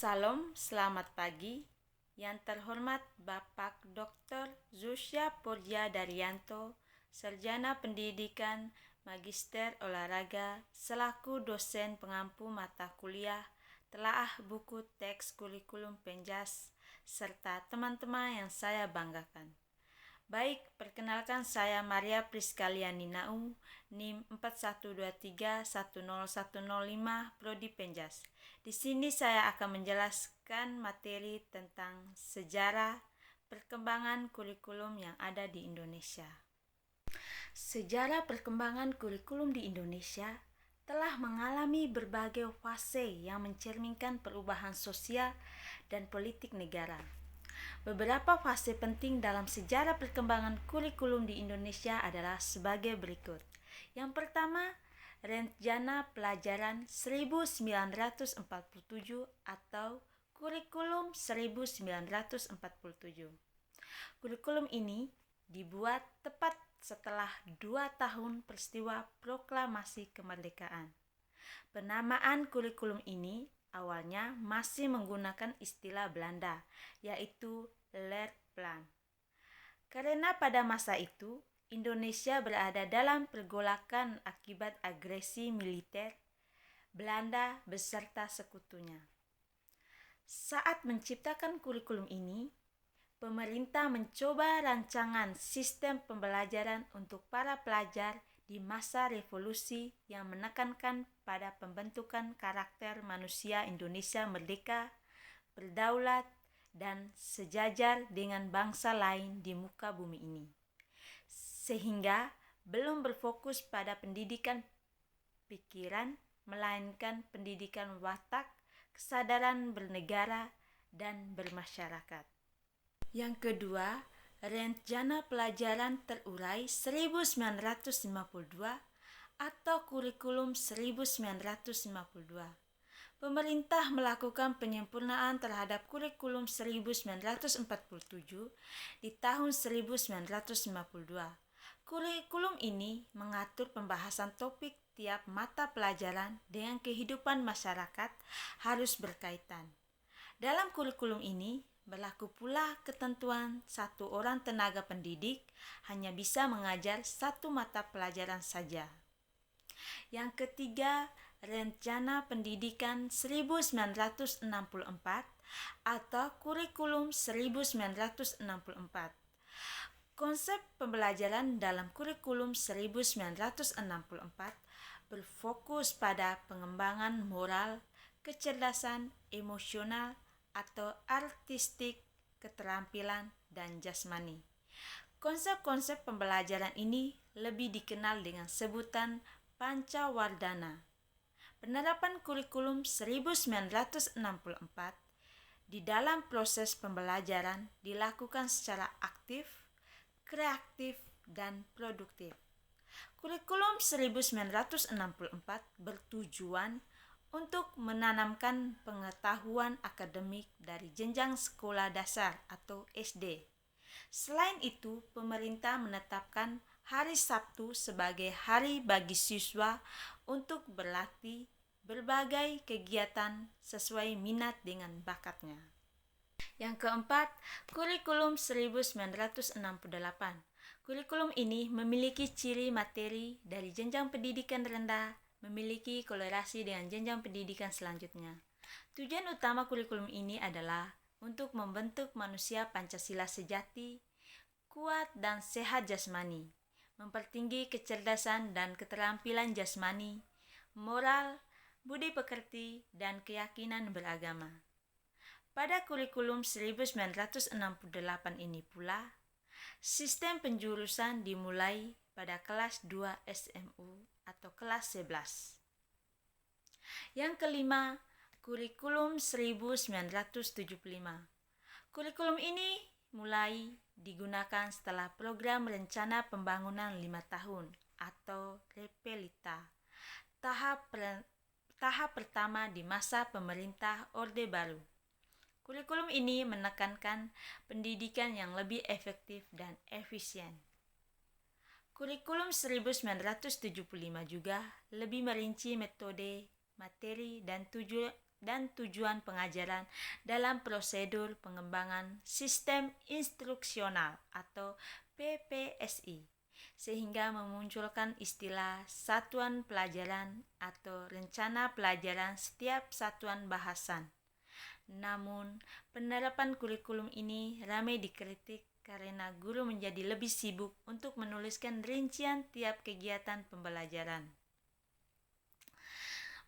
Salam, selamat pagi. Yang terhormat Bapak Dr. Zusya Porja Daryanto, Sarjana Pendidikan, Magister Olahraga, selaku dosen pengampu mata kuliah, telaah buku teks kurikulum Penjas, serta teman-teman yang saya banggakan. Baik, perkenalkan saya Maria Priskaliani Nau, NIM 4123101005 Prodi Penjas. Di sini saya akan menjelaskan materi tentang sejarah perkembangan kurikulum yang ada di Indonesia. Sejarah perkembangan kurikulum di Indonesia telah mengalami berbagai fase yang mencerminkan perubahan sosial dan politik negara. Beberapa fase penting dalam sejarah perkembangan kurikulum di Indonesia adalah sebagai berikut. Yang pertama, Rencana Pelajaran 1947 atau Kurikulum 1947. Kurikulum ini dibuat tepat setelah 2 tahun peristiwa proklamasi kemerdekaan. Penamaan kurikulum ini awalnya masih menggunakan istilah Belanda, yaitu Leerplan. Karena pada masa itu, Indonesia berada dalam pergolakan akibat agresi militer Belanda beserta sekutunya. Saat menciptakan kurikulum ini, pemerintah mencoba rancangan sistem pembelajaran untuk para pelajar di masa revolusi yang menekankan pada pembentukan karakter manusia Indonesia merdeka, berdaulat, dan sejajar dengan bangsa lain di muka bumi ini. Sehingga belum berfokus pada pendidikan pikiran, melainkan pendidikan watak, kesadaran bernegara, dan bermasyarakat. Yang kedua, Rencana Pelajaran Terurai 1952 atau Kurikulum 1952. Pemerintah melakukan penyempurnaan terhadap Kurikulum 1947 di tahun 1952. Kurikulum ini mengatur pembahasan topik tiap mata pelajaran dengan kehidupan masyarakat harus berkaitan. Dalam kurikulum ini berlaku pula ketentuan satu orang tenaga pendidik hanya bisa mengajar satu mata pelajaran saja. Yang ketiga, Rencana Pendidikan 1964 atau Kurikulum 1964. Konsep pembelajaran dalam Kurikulum 1964 berfokus pada pengembangan moral, kecerdasan emosional, atau artistik, keterampilan, dan jasmani. Konsep-konsep pembelajaran ini lebih dikenal dengan sebutan Pancawardhana. Penerapan kurikulum 1964 di dalam proses pembelajaran dilakukan secara aktif, kreatif, dan produktif. Kurikulum 1964 bertujuan untuk menanamkan pengetahuan akademik dari jenjang sekolah dasar atau SD. Selain itu, pemerintah menetapkan hari Sabtu sebagai hari bagi siswa untuk berlatih berbagai kegiatan sesuai minat dengan bakatnya. Yang keempat, Kurikulum 1968. Kurikulum ini memiliki ciri materi dari jenjang pendidikan rendah memiliki korelasi dengan jenjang pendidikan selanjutnya. Tujuan utama kurikulum ini adalah untuk membentuk manusia Pancasila sejati, kuat dan sehat jasmani, mempertinggi kecerdasan dan keterampilan jasmani, moral, budi pekerti, dan keyakinan beragama. Pada kurikulum 1968 ini pula, sistem penjurusan dimulai pada kelas 2 SMU atau kelas 11. Yang kelima, Kurikulum 1975. Kurikulum ini mulai digunakan setelah program Rencana Pembangunan 5 tahun atau Repelita, tahap pertama di masa pemerintah Orde Baru. Kurikulum ini menekankan pendidikan yang lebih efektif dan efisien. Kurikulum 1975 juga lebih merinci metode, materi, dan dan tujuan pengajaran dalam prosedur pengembangan sistem instruksional atau PPSI, sehingga memunculkan istilah satuan pelajaran atau rencana pelajaran setiap satuan bahasan. Namun, penerapan kurikulum ini ramai dikritik karena guru menjadi lebih sibuk untuk menuliskan rincian tiap kegiatan pembelajaran.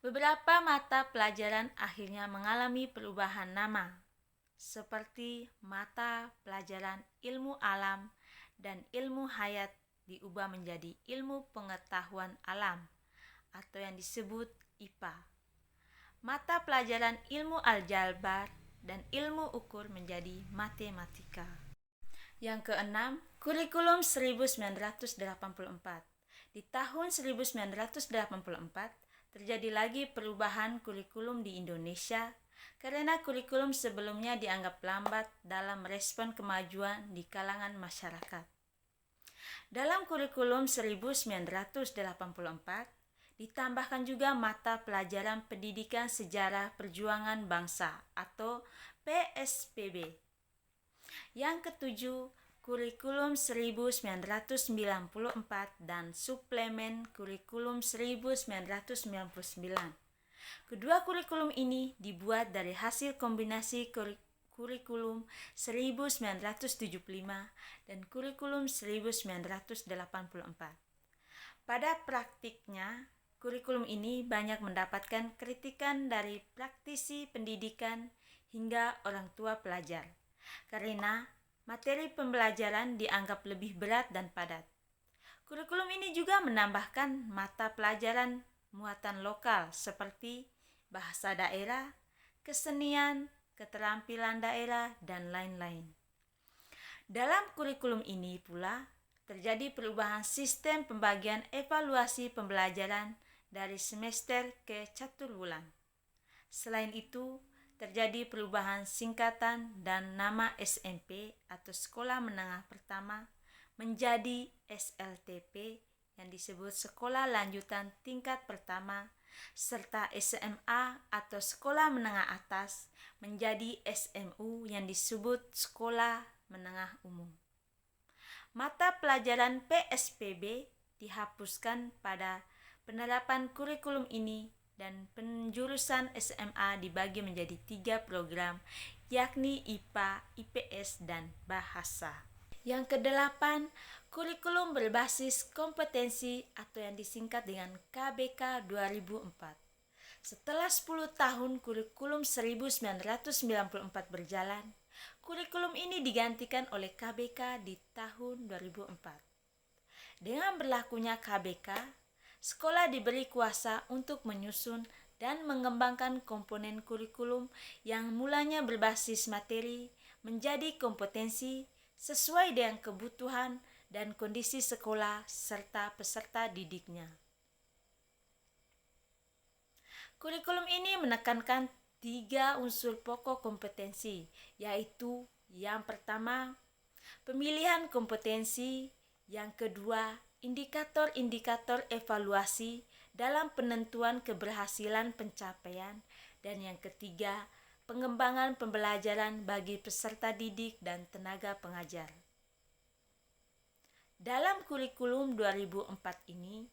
Beberapa mata pelajaran akhirnya mengalami perubahan nama, seperti mata pelajaran ilmu alam dan ilmu hayat diubah menjadi ilmu pengetahuan alam atau yang disebut IPA. Mata pelajaran ilmu aljabar dan ilmu ukur menjadi matematika. Yang keenam, kurikulum 1984. Di tahun 1984, terjadi lagi perubahan kurikulum di Indonesia karena kurikulum sebelumnya dianggap lambat dalam merespon kemajuan di kalangan masyarakat. Dalam kurikulum 1984, ditambahkan juga mata pelajaran pendidikan sejarah perjuangan bangsa atau PSPB. Yang ketujuh, kurikulum 1994 dan suplemen kurikulum 1999. Kedua kurikulum ini dibuat dari hasil kombinasi kurikulum 1975 dan kurikulum 1984. Pada praktiknya, kurikulum ini banyak mendapatkan kritikan dari praktisi pendidikan hingga orang tua pelajar, karena materi pembelajaran dianggap lebih berat dan padat. Kurikulum ini juga menambahkan mata pelajaran muatan lokal seperti bahasa daerah, kesenian, keterampilan daerah, dan lain-lain. Dalam kurikulum ini pula terjadi perubahan sistem pembagian evaluasi pembelajaran dari semester ke caturwulan. Selain itu, terjadi perubahan singkatan dan nama SMP atau Sekolah Menengah Pertama menjadi SLTP yang disebut Sekolah Lanjutan Tingkat Pertama, serta SMA atau Sekolah Menengah Atas menjadi SMU yang disebut Sekolah Menengah Umum. Mata pelajaran PSPB dihapuskan pada penerapan kurikulum ini dan penjurusan SMA dibagi menjadi 3 program, yakni IPA, IPS, dan Bahasa. Yang kedelapan, kurikulum berbasis kompetensi atau yang disingkat dengan KBK 2004. Setelah 10 tahun kurikulum 1994 berjalan, kurikulum ini digantikan oleh KBK di tahun 2004. Dengan berlakunya KBK, sekolah diberi kuasa untuk menyusun dan mengembangkan komponen kurikulum yang mulanya berbasis materi menjadi kompetensi sesuai dengan kebutuhan dan kondisi sekolah serta peserta didiknya. Kurikulum ini menekankan 3 unsur pokok kompetensi, yaitu yang pertama, pemilihan kompetensi, yang kedua, indikator-indikator evaluasi dalam penentuan keberhasilan pencapaian, dan yang ketiga, pengembangan pembelajaran bagi peserta didik dan tenaga pengajar. Dalam kurikulum 2004 ini,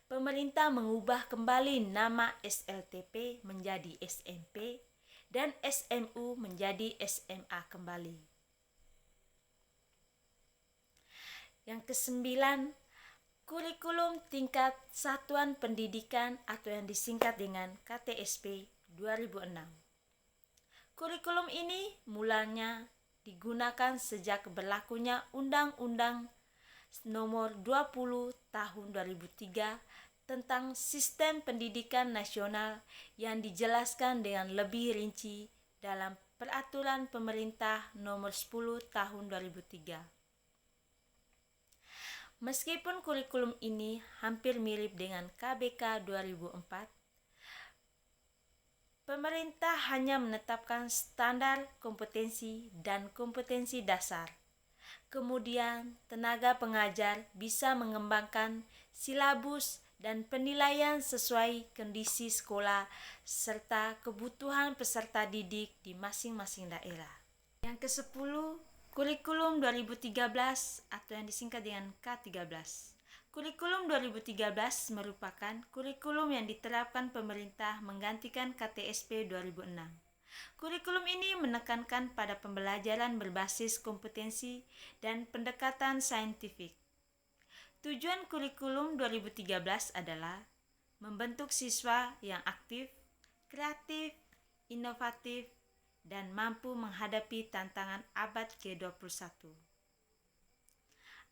pemerintah mengubah kembali nama SLTP menjadi SMP dan SMU menjadi SMA kembali. Yang kesembilan, kurikulum tingkat satuan pendidikan atau yang disingkat dengan KTSP 2006. Kurikulum ini mulanya digunakan sejak berlakunya Undang-Undang Nomor 20 Tahun 2003 tentang Sistem Pendidikan Nasional yang dijelaskan dengan lebih rinci dalam Peraturan Pemerintah Nomor 10 Tahun 2003. Meskipun kurikulum ini hampir mirip dengan KBK 2004, pemerintah hanya menetapkan standar kompetensi dan kompetensi dasar. Kemudian, tenaga pengajar bisa mengembangkan silabus dan penilaian sesuai kondisi sekolah serta kebutuhan peserta didik di masing-masing daerah. Yang ke-10, Kurikulum 2013 atau yang disingkat dengan K13. Kurikulum 2013 merupakan kurikulum yang diterapkan pemerintah menggantikan KTSP 2006. Kurikulum ini menekankan pada pembelajaran berbasis kompetensi dan pendekatan saintifik. Tujuan kurikulum 2013 adalah membentuk siswa yang aktif, kreatif, inovatif, dan mampu menghadapi tantangan abad ke-21.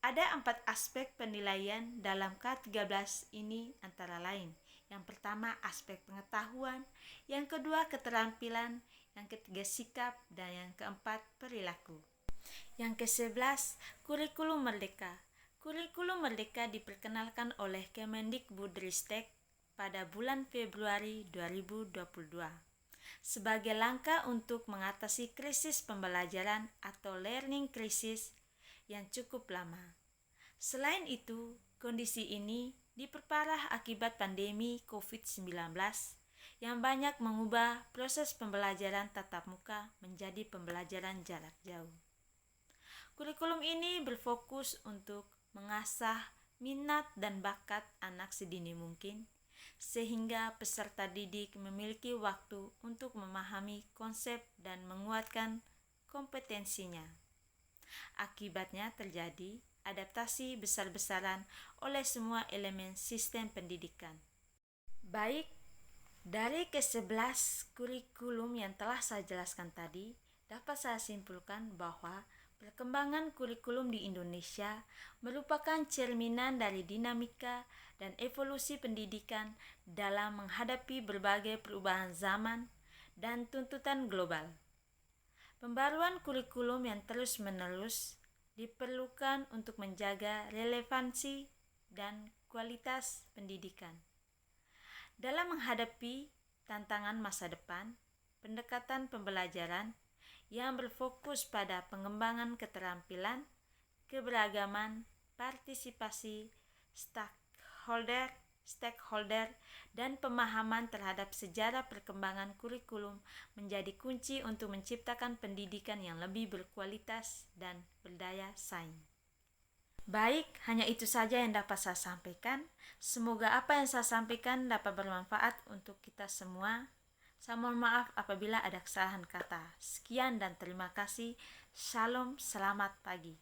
Ada 4 aspek penilaian dalam K13 ini antara lain. Yang pertama aspek pengetahuan, yang kedua keterampilan, yang ketiga sikap, dan yang keempat perilaku. Yang ke-11, kurikulum merdeka. Kurikulum merdeka diperkenalkan oleh Kemendikbudristek pada bulan Februari 2022. Sebagai langkah untuk mengatasi krisis pembelajaran atau learning crisis yang cukup lama. Selain itu, kondisi ini diperparah akibat pandemi COVID-19 yang banyak mengubah proses pembelajaran tatap muka menjadi pembelajaran jarak jauh. Kurikulum ini berfokus untuk mengasah minat dan bakat anak sedini mungkin, sehingga peserta didik memiliki waktu untuk memahami konsep dan menguatkan kompetensinya. Akibatnya terjadi adaptasi besar-besaran oleh semua elemen sistem pendidikan. Baik, dari ke-11 kurikulum yang telah saya jelaskan tadi, dapat saya simpulkan bahwa perkembangan kurikulum di Indonesia merupakan cerminan dari dinamika dan evolusi pendidikan dalam menghadapi berbagai perubahan zaman dan tuntutan global. Pembaruan kurikulum yang terus-menerus diperlukan untuk menjaga relevansi dan kualitas pendidikan. Dalam menghadapi tantangan masa depan, pendekatan pembelajaran yang berfokus pada pengembangan keterampilan, keberagaman, partisipasi, stakeholder, dan pemahaman terhadap sejarah perkembangan kurikulum menjadi kunci untuk menciptakan pendidikan yang lebih berkualitas dan berdaya saing. Baik, hanya itu saja yang dapat saya sampaikan. Semoga apa yang saya sampaikan dapat bermanfaat untuk kita semua. Saya mohon maaf apabila ada kesalahan kata. Sekian dan terima kasih. Shalom, selamat pagi.